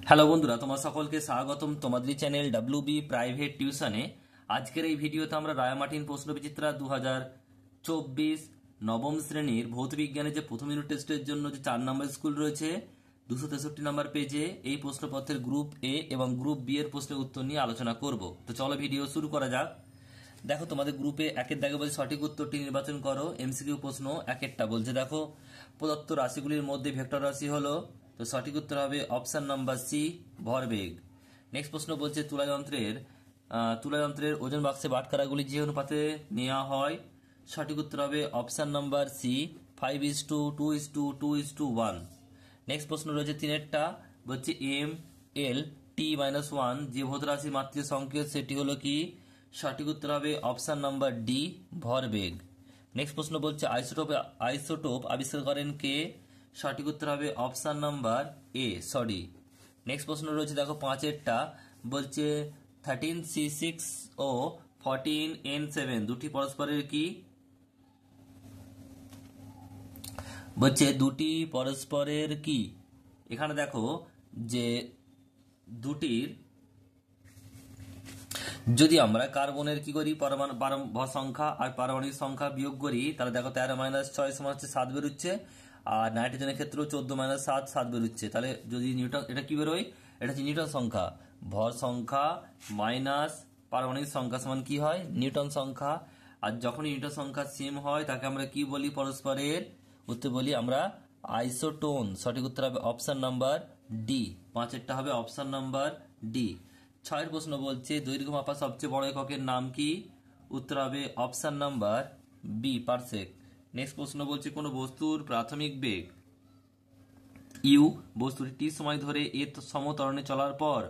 Hello বন্ধুরা, তোমার সকলকে স্বাগতম তোমাদের চ্যানেল ডাব্লিউবি প্রাইভেট টিউশনে। আজকের এই ভিডিওতে আমরা রায়ামার্টিন প্রশ্নবিচিত্রা 2024 নবম শ্রেণীর ভৌত বিজ্ঞানের যে প্রথম ইউনিট টেস্টের জন্য যে 4 নম্বর স্কুল রয়েছে 263 নম্বর পেজে এই প্রশ্নপত্রের গ্রুপ এ এবং গ্রুপ বি এর প্রশ্নের উত্তর নিয়ে আলোচনা করব। তো চলো ভিডিও শুরু করা যাক। দেখো, তোমাদের গ্রুপে একের দাগে বলছে সঠিক উত্তরটি নির্বাচন করো। এমসিকিউ প্রশ্ন এক একটা বলছে, দেখো প্রদত্ত রাশিগুলির মধ্যে ভেক্টর রাশি হলো, তো সঠিক উত্তর হবে অপশন নাম্বার সি, ভরবেগ। নেক্সট প্রশ্ন বলছে তুলাযন্ত্রের ওজন বাক্সে বাটখারাগুলি যে অনুপাতে নেওয়া হয়, সঠিক উত্তর হবে অপশন নাম্বার সি, 5:2:2:1। নেক্সট প্রশ্ন রয়েছে তিনেরটা, বলছে এম এল টি -1 যে ভৌত রাশির মাত্রিক সংকেত সেটি হলো কি, সঠিক উত্তর হবে অপশন নাম্বার ডি, ভরবেগ। নেক্সট প্রশ্ন বলছে আইসোটোপ আবিষ্কার করেন কে, সঠিক উত্তর হবে option number A, sorry. Next প্রশ্ন রয়েছে দেখো পাঁচেরটা, বলছে 13C6 ও 14N7 দুটি পরস্পরের কি, বলছে দুটি পরস্পরের কি। এখানে দেখো যে দুটির, যদি আমরা কার্বনের কি করি ভর সংখ্যা আর পারমাণবিক সংখ্যা বিয়োগ করি, তাহলে দেখো 13-6 সমান হচ্ছে 7 বেরোচ্ছে, আর নাইট্রোজেনের ক্ষেত্রেও 14-7 7 বেরোচ্ছে। তাহলে যদি নিউটন, এটা কি বেরোয়, এটা হচ্ছে নিউটন সংখ্যা। ভর সংখ্যা মাইনাস পারমাণবিক সংখ্যা সমান কি হয়, নিউটন সংখ্যা। আর যখনই নিউটন সংখ্যা সেম হয় তাকে আমরা কি বলি, পরস্পরের উত্তর বলি আমরা আইসোটোন। সঠিক উত্তর হবে অপশন নাম্বার ডি, পাঁচেরটা হবে অপশন নাম্বার ডি। ছয়ের প্রশ্ন বলছে দৈর্ঘ্য মাপা সবচেয়ে বড় এককের নাম কি, উত্তর হবে option number B, parsec. Next প্রশ্ন বলছে কোন বস্তুর প্রাথমিক বেগ ইউ, বস্তুটি টি সময় ধরে এ সমতরণে চলার পর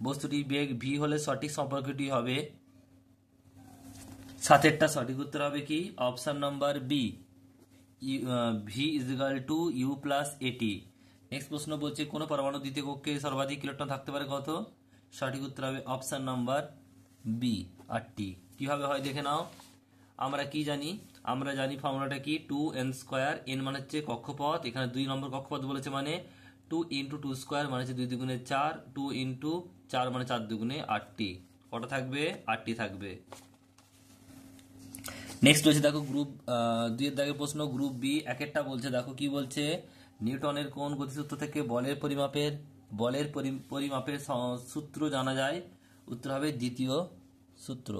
বস্তুটির বেগ ভি হলে সঠিক সম্পর্কটি হবে, সাতেরটা সঠিক উত্তর হবে কি, option number B, V = U plus at. Next প্রশ্ন বলছে কোন পরমাণু দ্বিতীয় কক্ষে সর্বাধিক ইলেকট্রন থাকতে পারে কত, সঠিক উত্তর হবে অপশন নাম্বার বি, 8টি। কিভাবে হয় দেখে নাও। আমরা জানি ফর্মুলাটা কি, 2n², n মানে হচ্ছে কক্ষপথ, এখানে 2 নম্বর কক্ষপথ বলেছে মানে 2 × 2² মানে হচ্ছে 2 দুগুণে 4, 2 × 4 মানে 4 দুগুণে 8টি। কটা থাকবে, 8টি থাকবে। নেক্সট রয়েছে দেখো গ্রুপ 2 এর দাগের প্রশ্ন, গ্রুপ বি একটা বলছে, দেখো কি বলছে, নিউটনের কোন গতিসূত্র থেকে বলের পরিমাপের সূত্র জানা যায়, উত্তর হবে দ্বিতীয় সূত্র।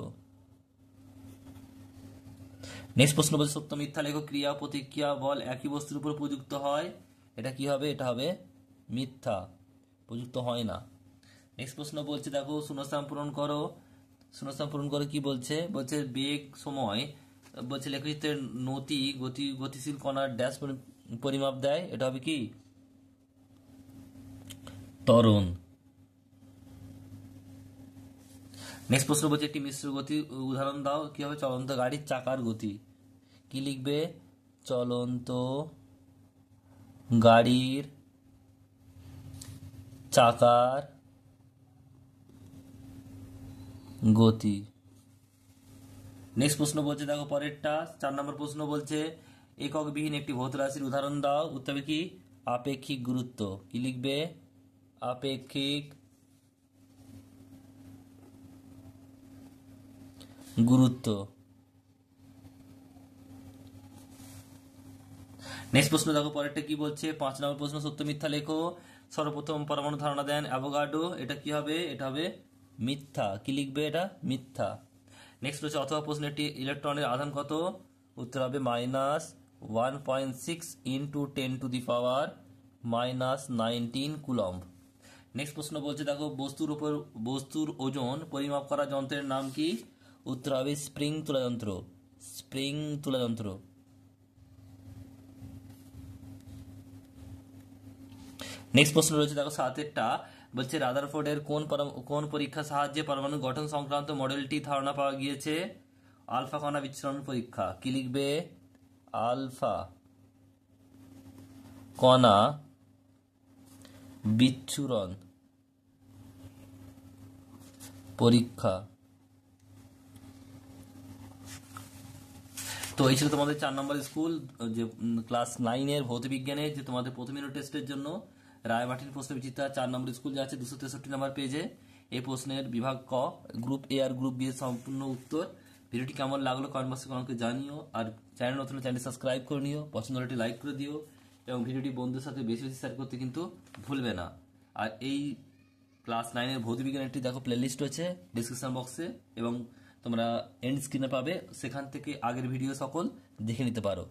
নেক্সট প্রশ্ন বলছে সত্য মিথ্যা লেখো, ক্রিয়া প্রতিক্রিয়া বল একই বস্তুর উপর প্রযুক্ত হয়, এটা কি হবে, এটা হবে মিথ্যা, প্রযুক্ত হয় না। নেক্সট প্রশ্ন বলছে দেখো শূন্যস্থান পূরণ করো কি বলছে, বেগ সময়, বলছে লেখচিত্রের নতি গতিশীল কণার ড্যাশ পরিমাপ দেয়, এটা হবে কি, ত্বরণ। নেক্সট প্রশ্ন বলছে একটি মিশ্র গতি উদাহরণ দাও, কি হবে, চলন্ত গাড়ির চাকার গতি। কি লিখবে, চলন্ত গাড়ির চাকার গতি। নেক্সট প্রশ্ন বলছে দেখো পরেরটা 4 নম্বর প্রশ্ন বলছে এককবিহীন একটি ভৌত রাশির উদাহরণ দাও, উত্তর হবে কি, আপেক্ষিক গুরুত্ব। কি লিখবে, আপেক্ষিক গুরুত্ব। নেক্সট প্রশ্ন দেখো পরেরটা কি বলছে, 5 নম্বর প্রশ্ন সত্য মিথ্যা লেখো। সর্বপ্রথম পরমাণু ধারণা দেন অ্যাভোগাড্রো, এটা কি হবে, এটা হবে মিথ্যা। কি লিখবে, এটা মিথ্যা। নেক্সট হচ্ছে অথবা প্রশ্ন একটি ইলেকট্রনের আধান কত, উত্তর হবে -1.6 × 10⁻⁻19 কুলম্ব। নেক্সট প্রশ্ন বলছে দেখো বস্তুর ওজন পরিমাপ করা যন্ত্রের নাম কি, উত্তর হবে স্প্রিং তুলাযন্ত্র। নেক্সট প্রশ্ন রয়েছে দেখো 7এরটা, বলছে রাদারফোর্ডের কোন পরীক্ষার সাহায্যে পরমাণু গঠন সংক্রান্ত মডেলটি ধারণা পাওয়া গিয়েছে, আলফা কণা বিচ্ছুরণ পরীক্ষা। কি লিখবে, আলফা কণা বিচ্ছুরণ পরীক্ষা। তো এই ছিল তোমাদের 4 নম্বর স্কুল, যে ক্লাস 9 এর ভৌত বিজ্ঞানের যে তোমাদের প্রথম ইউনিট টেস্টের জন্য রায়মার্টিন প্রশ্ন বিচিত্রা 4 নম্বর স্কুল যা আছে 263 নম্বর পেজে। এই প্রশ্নের বিভাগ ক, গ্রুপ এ আর গ্রুপ বি এর সম্পূর্ণ উত্তর। ভিডিওটি কেমন লাগলো কমেন্ট বক্সে আমাকে জানিও। আর চ্যানেল নতুন চ্যানেল সাবস্ক্রাইব করে নিও, পছন্দ হলে লাইক করে দিও এবং ভিডিওটি বন্ধুদের সাথে বেশি বেশি শেয়ার করতে কিন্তু ভুলবে না। আর এই ক্লাস 9 এর ভৌতবিজ্ঞান একটি দেখো প্লেলিস্ট রয়েছে ডিসক্রিপশন বক্সে এবং তোমরা এন্ড স্ক্রিনে পাবে, সেখান থেকে আগের ভিডিও সকল দেখে নিতে পারো।